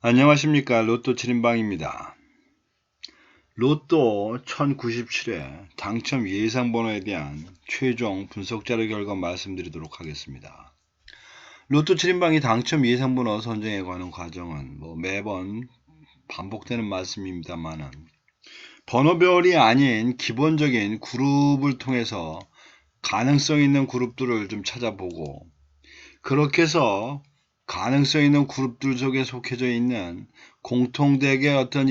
안녕하십니까. 로또 7인방입니다. 로또 1097회 당첨 예상번호에 대한 최종 분석자료 결과 말씀드리도록 하겠습니다. 로또 7인방이 당첨 예상번호 선정에 관한 과정은 매번 반복되는 말씀입니다만은 번호별이 아닌 기본적인 그룹을 통해서 가능성 있는 그룹들을 좀 찾아보고, 그렇게 해서 가능성 있는 그룹들 속에 속해져 있는 공통되게 어떤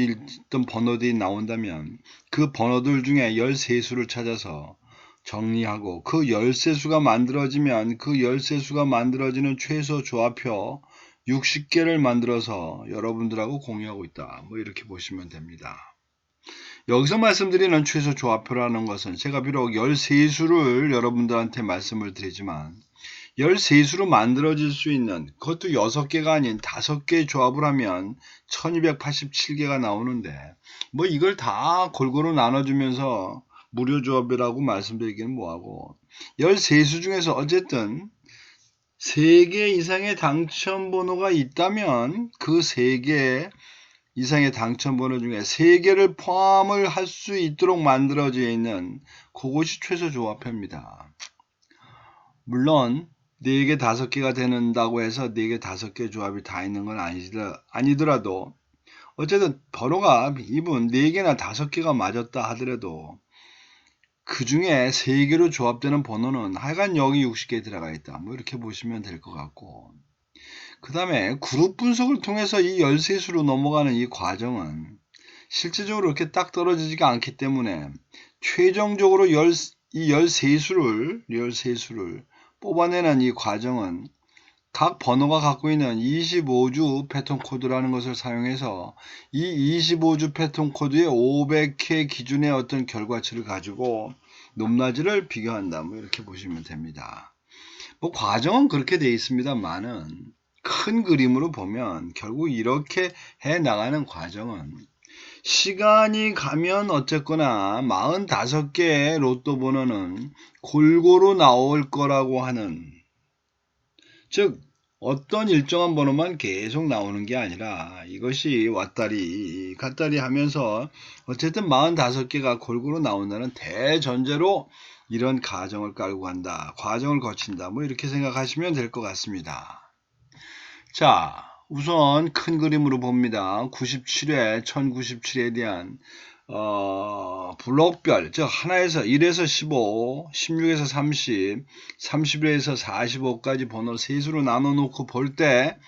번호들이 나온다면 그 번호들 중에 13수를 찾아서 정리하고, 그 열세수가 만들어지면 그 열세수가 만들어지는 최소 조합표 60개를 만들어서 여러분들하고 공유하고 있다. 이렇게 보시면 됩니다. 여기서 말씀드리는 최소 조합표라는 것은 제가 비록 13수를 여러분들한테 말씀을 드리지만 13수로 만들어질 수 있는, 그것도 6개가 아닌 5개의 조합을 하면 1287개가 나오는데 이걸 다 골고루 나눠주면서 무료 조합이라고 말씀드리기는 뭐하고, 13수 중에서 어쨌든 3개 이상의 당첨번호가 있다면 그 3개 이상의 당첨번호 중에 3개를 포함을 할 수 있도록 만들어져 있는 그것이 최소 조합표입니다. 물론 4개, 5개가 되는다고 해서 4개, 5개 조합이 다 있는 건 아니더라도 어쨌든 번호가 이분 4개나 5개가 맞았다 하더라도 그 중에 3개로 조합되는 번호는 하여간 여기 60개 들어가 있다. 이렇게 보시면 될 것 같고, 그 다음에 그룹 분석을 통해서 이 13수로 넘어가는 이 과정은 실제적으로 이렇게 딱 떨어지지가 않기 때문에 최종적으로 이 13수를 뽑아내는 이 과정은 각 번호가 갖고 있는 25주 패턴 코드라는 것을 사용해서 이 25주 패턴 코드의 500회 기준의 어떤 결과치를 가지고 높낮이를 비교한다. 이렇게 보시면 됩니다. 과정은 그렇게 되어 있습니다만은 큰 그림으로 보면 결국 이렇게 해 나가는 과정은 시간이 가면 어쨌거나 45개의 로또 번호는 골고루 나올 거라고 하는, 즉 어떤 일정한 번호만 계속 나오는 게 아니라 이것이 왔다리 갔다리 하면서 어쨌든 45개가 골고루 나온다는 대전제로 이런 가정을 깔고 간다, 과정을 거친다, 이렇게 생각하시면 될 것 같습니다. 자, 우선 큰 그림으로 봅니다. 97회, 1097회에 대한 블록별, 즉 하나에서 1에서 15, 16에서 30, 31에서 45까지 번호를 세수로 나눠놓고 볼 때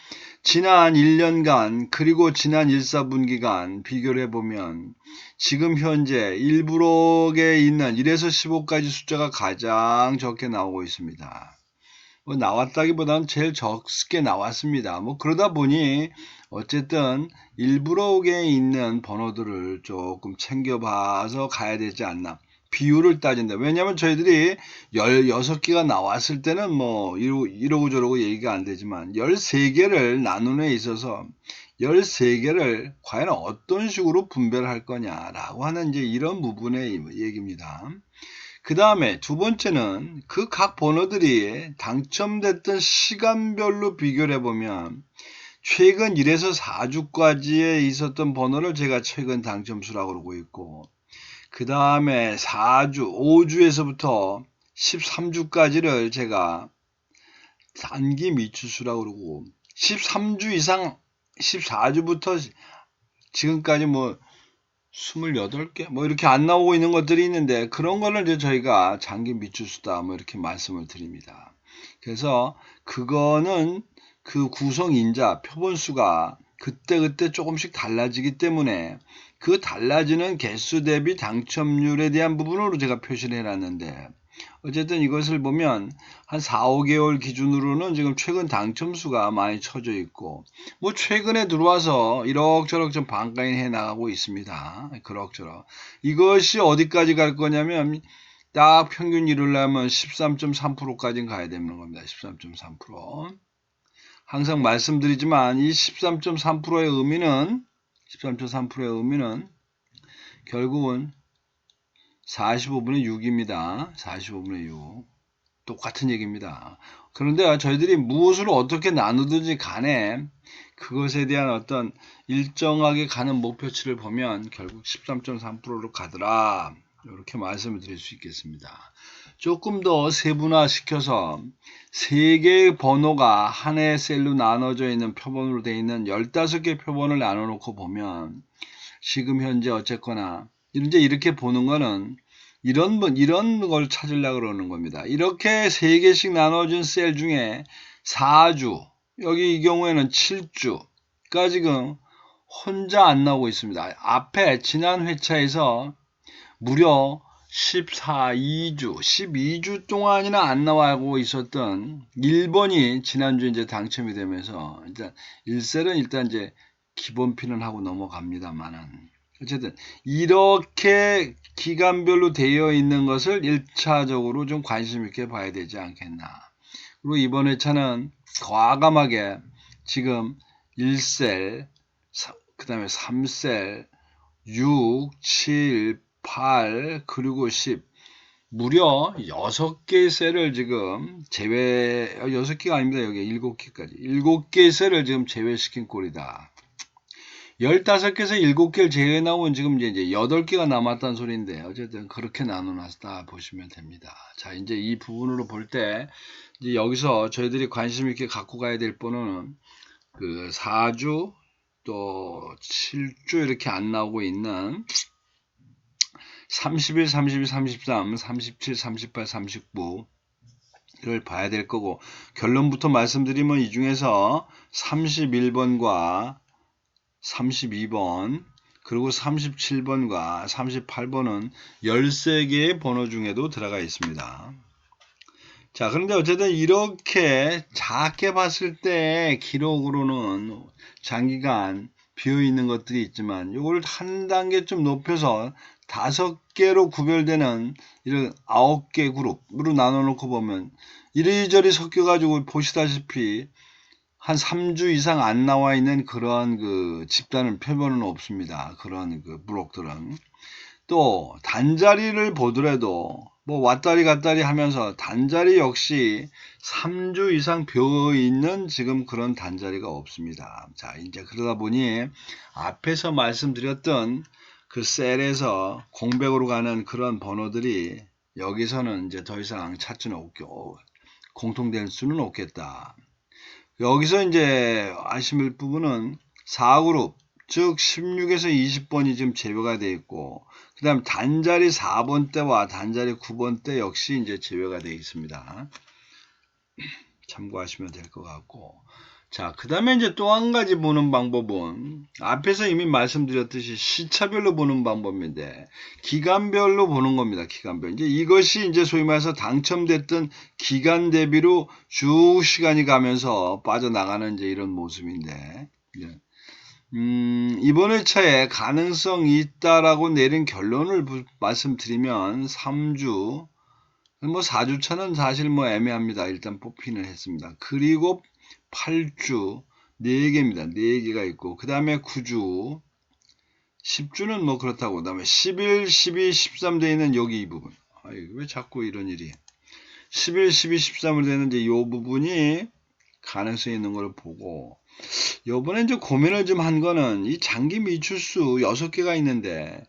지난 1년간 그리고 지난 1사분기간 비교를 해보면 지금 현재 1브록에 있는 1에서 15까지 숫자가 가장 적게 나오고 있습니다. 나왔다기보다는 제일 적게 나왔습니다. 그러다 보니 어쨌든 1브록에 있는 번호들을 조금 챙겨봐서 가야 되지 않나. 비율을 따진다. 왜냐하면 저희들이 16개가 나왔을 때는 이러고 저러고 얘기가 안 되지만 13개를 나누는 데 있어서 13개를 과연 어떤 식으로 분별할 거냐라고 하는 이제 이런 부분의 얘기입니다. 그 다음에 두 번째는 그 각 번호들이 당첨됐던 시간별로 비교를 해보면 최근 1에서 4주까지에 있었던 번호를 제가 최근 당첨수라고 그러고 있고, 그 다음에 4주, 5주에서부터 13주까지를 제가 단기 미추수라고 그러고, 13주 이상 14주부터 지금까지 28개? 이렇게 안 나오고 있는 것들이 있는데, 그런 거를 이제 저희가 장기 미추수다. 이렇게 말씀을 드립니다. 그래서 그거는 그 구성인자, 표본수가 그때그때 조금씩 달라지기 때문에 그 달라지는 개수 대비 당첨률에 대한 부분으로 제가 표시를 해놨는데, 어쨌든 이것을 보면 한 4, 5개월 기준으로는 지금 최근 당첨수가 많이 쳐져 있고, 최근에 들어와서 이럭저럭 좀 반가인 해 나가고 있습니다. 그럭저럭. 이것이 어디까지 갈 거냐면 딱 평균 이루려면 13.3%까지는 가야 되는 겁니다. 13.3%. 항상 말씀드리지만 이 13.3%의 의미는 결국은 45분의 6입니다. 45분의 6. 똑같은 얘기입니다. 그런데 저희들이 무엇으로 어떻게 나누든지 간에 그것에 대한 어떤 일정하게 가는 목표치를 보면 결국 13.3%로 가더라. 이렇게 말씀을 드릴 수 있겠습니다. 조금 더 세분화시켜서 3개의 번호가 하나의 셀로 나눠져 있는 표본으로 되어 있는 15개 표본을 나눠 놓고 보면 지금 현재 어쨌거나 이제 이렇게 보는 거는 이런 걸 찾으려고 그러는 겁니다. 이렇게 3개씩 나눠진 셀 중에 4주, 여기 이 경우에는 7주가 지금 혼자 안 나오고 있습니다. 앞에 지난 회차에서 무려 12주 동안이나 안 나와고 있었던 1번이 지난주 이제 당첨이 되면서 일단 1셀은 일단 이제 기본피는 하고 넘어갑니다만은 어쨌든 이렇게 기간별로 되어 있는 것을 1차적으로 좀 관심 있게 봐야 되지 않겠나. 그리고 이번 회차는 과감하게 지금 1셀, 그 다음에 3셀, 6, 7, 8, 그리고 10 무려 6개의 셀을 지금 6개가 아닙니다. 여기 7개까지 7개의 셀을 지금 제외시킨 꼴이다. 15개에서 7개를 제외 나오면 지금 이제 8개가 남았다는 소리인데 어쨌든 그렇게 나눠놨다 보시면 됩니다. 자, 이제 이 부분으로 볼 때 이제 여기서 저희들이 관심 있게 갖고 가야 될 번호는 그 4주 또 7주 이렇게 안 나오고 있는 31, 32, 33, 37, 38, 39를 봐야 될 거고 결론부터 말씀드리면 이 중에서 31번과 32번 그리고 37번과 38번은 13개의 번호 중에도 들어가 있습니다. 자, 그런데 어쨌든 이렇게 작게 봤을 때 기록으로는 장기간 비어있는 것들이 있지만 이걸 한 단계 좀 높여서 5개로 구별되는 이런 9개 그룹으로 나눠 놓고 보면 이리저리 섞여 가지고 보시다시피 한 3주 이상 안 나와 있는 그런 그 집단은 표본은 없습니다. 그런 그 블록들은. 또 단자리를 보더라도 뭐 왔다리 갔다리 하면서 단자리 역시 3주 이상 비어 있는 지금 그런 단자리가 없습니다. 자, 이제 그러다 보니 앞에서 말씀드렸던 그 셀에서 공백으로 가는 그런 번호들이 여기서는 이제 더 이상 공통될 수는 없겠다. 여기서 이제 아시는 부분은 4그룹, 즉 16에서 20번이 지금 제외가 되어 있고, 그 다음 단자리 4번대와 단자리 9번대 역시 이제 제외가 되어 있습니다. 참고하시면 될 것 같고. 자, 그 다음에 이제 또 한 가지 보는 방법은 앞에서 이미 말씀드렸듯이 시차별로 보는 방법인데 기간별로 보는 겁니다. 기간별. 이제 이것이 이제 소위 말해서 당첨됐던 기간 대비로 쭉 시간이 가면서 빠져나가는 이제 이런 모습인데 이번 회차에 가능성이 있다라고 내린 결론을 말씀드리면 3주 뭐 4주차는 사실 뭐 애매합니다. 일단 뽑히는 했습니다. 그리고 8주 4개입니다. 4개가 있고 그 다음에 9주 10주는 뭐 그렇다고 그 다음에 11, 12, 13 되어 있는 여기 이 부분 왜 자꾸 이런 일이 11, 12, 13으로 되는 이제 이 부분이 가능성이 있는 걸 보고 요번에 이제 고민을 좀 한 거는 이 장기 미출수 6개가 있는데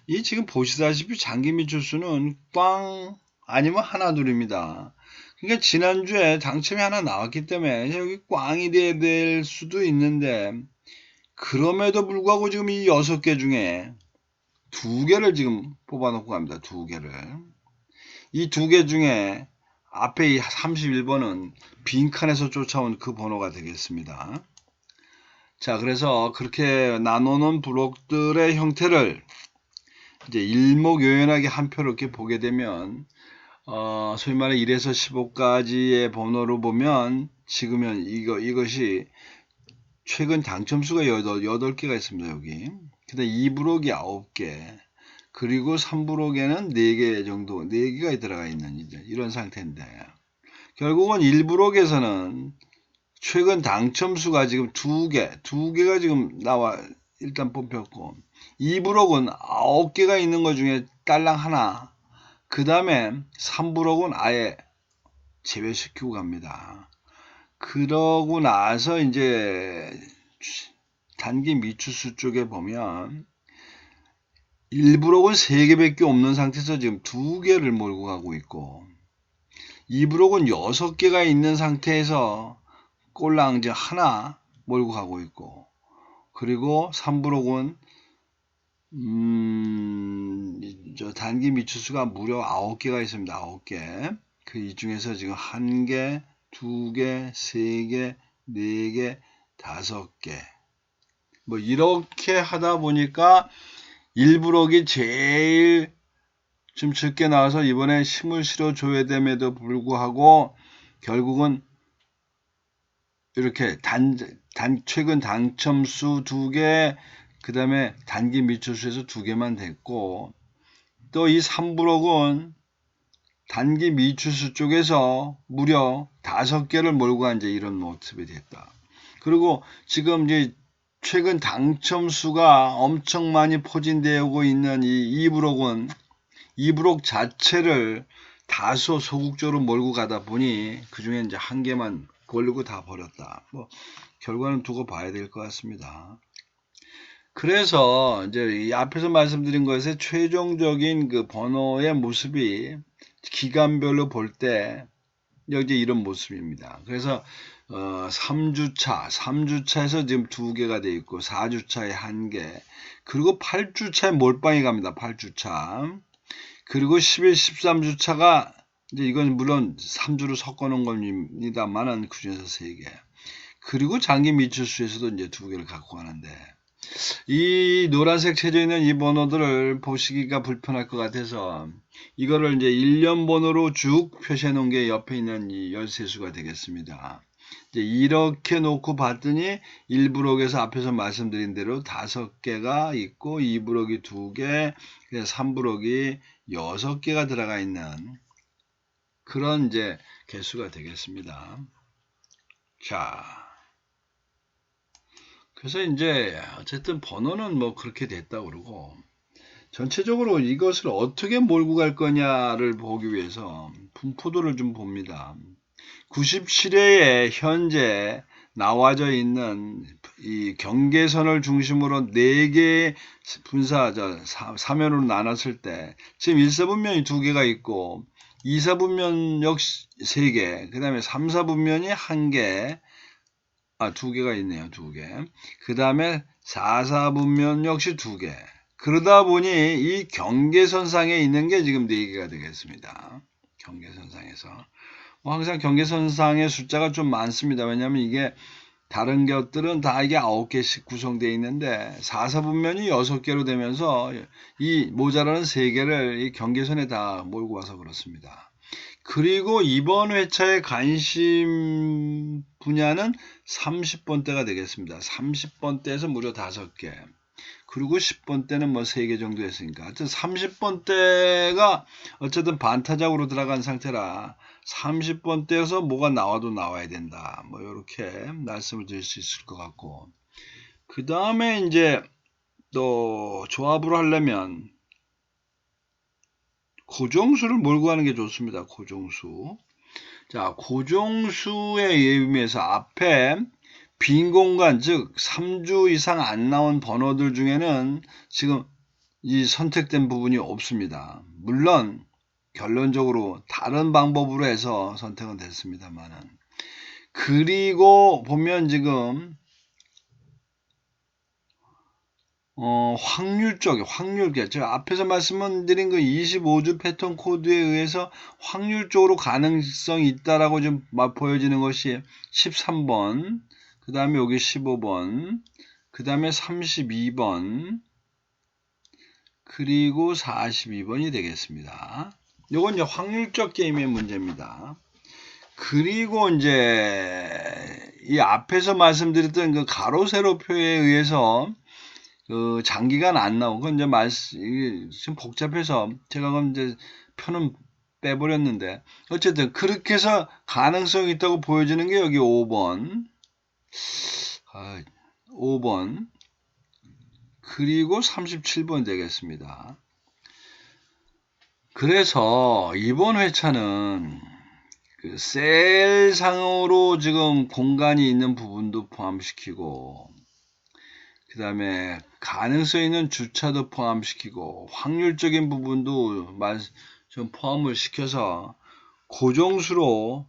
이 지금 보시다시피 장기 미출수는 꽝 아니면 하나 둘입니다. 그러니까 지난주에 당첨이 하나 나왔기 때문에 여기 꽝이 돼야 될 수도 있는데 그럼에도 불구하고 지금 이 6개 중에 2개를 지금 뽑아놓고 갑니다. 2개를. 이 2개 중에 앞에 이 31번은 빈칸에서 쫓아온 그 번호가 되겠습니다. 자, 그래서 그렇게 나눠놓은 블록들의 형태를 이제 일목요연하게 한 표로 이렇게 보게 되면 소위 말해 1에서 15까지의 번호로 보면 지금은 이것이 최근 당첨수가 8개가 있습니다. 여기. 근데 2브록이 9개 그리고 3브록에는 4개 정도 4개가 들어가 있는 이런 상태인데 결국은 1브록에서는 최근 당첨수가 지금 2개가 지금 나와 일단 뽑혔고 2브록은 9개가 있는 것 중에 딸랑 하나 그 다음에 3브록은 아예 제외시키고 갑니다. 그러고 나서 이제 단기 미추수 쪽에 보면 1브록은 3개밖에 없는 상태에서 지금 2개를 몰고 가고 있고 2브록은 6개가 있는 상태에서 꼴랑지 하나 몰고 가고 있고 그리고 3브록은 저 단기 미추수가 무려 9개가 있습니다. 9개. 그 이 중에서 지금 1개, 2개, 3개, 4개, 5개. 뭐 이렇게 하다 보니까 1브록이 제일 좀 적게 나와서 이번에 힘을 실어줘야 됨에도 불구하고 결국은 이렇게 최근 당첨수 2개, 그 다음에 단기 미추수에서 2개만 됐고 또 이 3브록은 단기 미추수 쪽에서 무려 5개를 몰고 간 이제 이런 모습이 됐다. 그리고 지금 이제 최근 당첨수가 엄청 많이 포진되고 있는 이 2브록은 2브록 자체를 다소 소극적으로 몰고 가다 보니 그 중에 이제 1개만 걸리고 다 버렸다. 뭐 결과는 두고 봐야 될 것 같습니다. 그래서 이제 이 앞에서 말씀드린 것의 최종적인 그 번호의 모습이 기간별로 볼 때 여기 이런 모습입니다. 그래서 3주차에서 지금 2개가 되어 있고 4주차에 1개, 그리고 8주차에 몰빵이 갑니다. 8주차. 그리고 11, 13주차가 이제 이건 물론 3주로 섞어 놓은 겁니다만은 그 중에서 3개. 그리고 장기 미추수에서도 이제 2개를 갖고 가는데 이 노란색 쳐져 있는 이 번호들을 보시기가 불편할 것 같아서 이거를 이제 1년 번호로 쭉 표시해 놓은 게 옆에 있는 이 열쇠수가 되겠습니다. 이제 이렇게 놓고 봤더니 1브록에서 앞에서 말씀드린 대로 5개가 있고 2브록이 2개, 3브록이 6개가 들어가 있는 그런 이제 개수가 되겠습니다. 자. 그래서 이제 어쨌든 번호는 뭐 그렇게 됐다 그러고 전체적으로 이것을 어떻게 몰고 갈 거냐를 보기 위해서 분포도를 좀 봅니다. 97회에 현재 나와져 있는 이 경계선을 중심으로 4개의 사면으로 나눴을 때 지금 1사분면이 2개가 있고 2사분면 역시 3개, 그 다음에 3사분면이 1개, 2개가 있네요. 2개. 그 다음에 4사분면 역시 2개. 그러다 보니 이 경계선상에 있는 게 지금 4개가 되겠습니다. 경계선상에서. 항상 경계선상의 숫자가 좀 많습니다. 왜냐하면 이게 다른 것들은 다 이게 9개씩 구성되어 있는데 4사분면이 6개로 되면서 이 모자라는 3개를 이 경계선에 다 몰고 와서 그렇습니다. 그리고 이번 회차의 관심 분야는 30번대가 되겠습니다. 30번대에서 무려 5개. 그리고 10번대는 뭐 3개 정도 했으니까. 하여튼 30번대가 어쨌든 반타작으로 들어간 상태라 30번대에서 뭐가 나와도 나와야 된다. 뭐 이렇게 말씀을 드릴 수 있을 것 같고. 그 다음에 이제 또 조합으로 하려면 고정수를 몰고 가는 게 좋습니다. 고정수. 자, 고정수의 의미에서 앞에 빈 공간, 즉 3주 이상 안 나온 번호들 중에는 지금 이 선택된 부분이 없습니다. 물론 결론적으로 다른 방법으로 해서 선택은 됐습니다만은. 그리고 보면 지금 확률 쪽에, 제가 앞에서 말씀드린 그 25주 패턴 코드에 의해서 확률적으로 가능성이 있다라고 좀 보여지는 것이 13번, 그 다음에 여기 15번, 그 다음에 32번, 그리고 42번이 되겠습니다. 요건 이제 확률적 게임의 문제입니다. 그리고 이제 이 앞에서 말씀드렸던 그 가로 세로표에 의해서 그 장기간 안 나오고 그건 이제 이게 좀 복잡해서 제가 그럼 이제 표는 빼버렸는데 어쨌든 그렇게 해서 가능성이 있다고 보여지는 게 여기 5번 5번 그리고 37번 되겠습니다. 그래서 이번 회차는 그 셀상으로 지금 공간이 있는 부분도 포함시키고, 그 다음에 가능성 있는 주차도 포함시키고, 확률적인 부분도 좀 포함을 시켜서 고정수로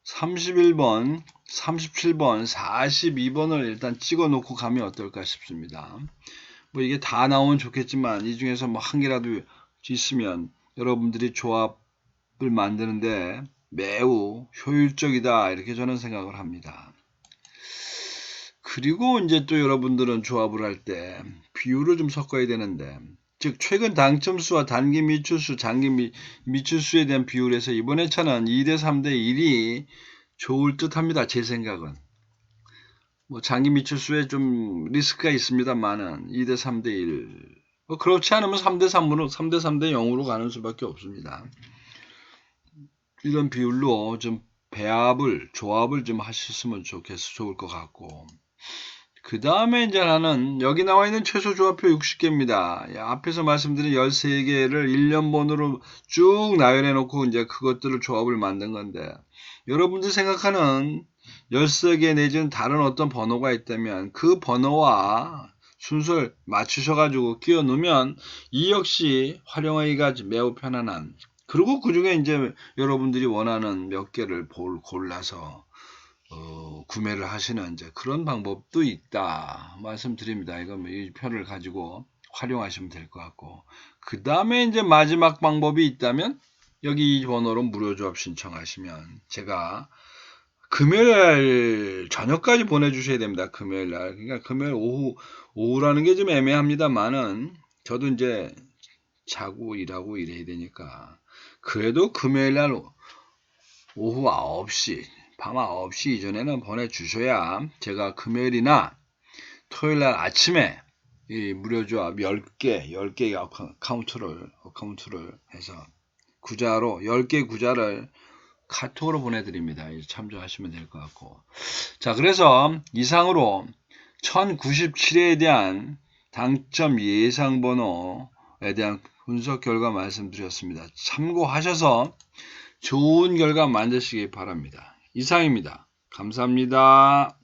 31번, 37번, 42번을 일단 찍어 놓고 가면 어떨까 싶습니다. 뭐 이게 다 나오면 좋겠지만 이 중에서 뭐 한 개라도 있으면 여러분들이 조합을 만드는데 매우 효율적이다, 이렇게 저는 생각을 합니다. 그리고 이제 또 여러분들은 조합을 할 때 비율을 좀 섞어야 되는데, 즉 최근 당첨수와 단기 미출수, 장기 미출수에 대한 비율에서 이번 회차는 2대 3대 1이 좋을 듯 합니다. 제 생각은. 뭐 장기 미출수에 좀 리스크가 있습니다만은 2대 3대 1. 뭐 그렇지 않으면 3대 3으로, 3대 3대 0으로 가는 수밖에 없습니다. 이런 비율로 좀 조합을 좀 하셨으면 좋을 것 같고. 그 다음에 이제 나는 여기 나와 있는 최소 조합표 60개입니다. 앞에서 말씀드린 13개를 1년번호로 쭉 나열해 놓고 이제 그것들을 조합을 만든 건데, 여러분들 생각하는 13개 내지는 다른 어떤 번호가 있다면 그 번호와 순서를 맞추셔가지고 끼워 넣으면 이 역시 활용하기가 매우 편안한, 그리고 그 중에 이제 여러분들이 원하는 몇 개를 골라서 구매를 하시는 이제 그런 방법도 있다 말씀드립니다. 이건 이 표를 가지고 활용하시면 될 것 같고, 그 다음에 이제 마지막 방법이 있다면 여기 이 번호로 무료 조합 신청하시면 제가 금요일 저녁까지 보내주셔야 됩니다. 금요일 날. 그러니까 금요일 오후라는 게 좀 애매합니다만은 저도 이제 자고 일하고 이래야 되니까 그래도 금요일 날 오후 9시, 밤 9시 이전에는 보내주셔야 제가 금요일이나 토요일날 아침에 이 무료 조합 10개 어카운트를 해서 구자로 10개 구자를 카톡으로 보내드립니다. 참조하시면 될 것 같고. 자, 그래서 이상으로 1097회에 대한 당첨 예상 번호에 대한 분석 결과 말씀드렸습니다. 참고하셔서 좋은 결과 만드시기 바랍니다. 이상입니다. 감사합니다.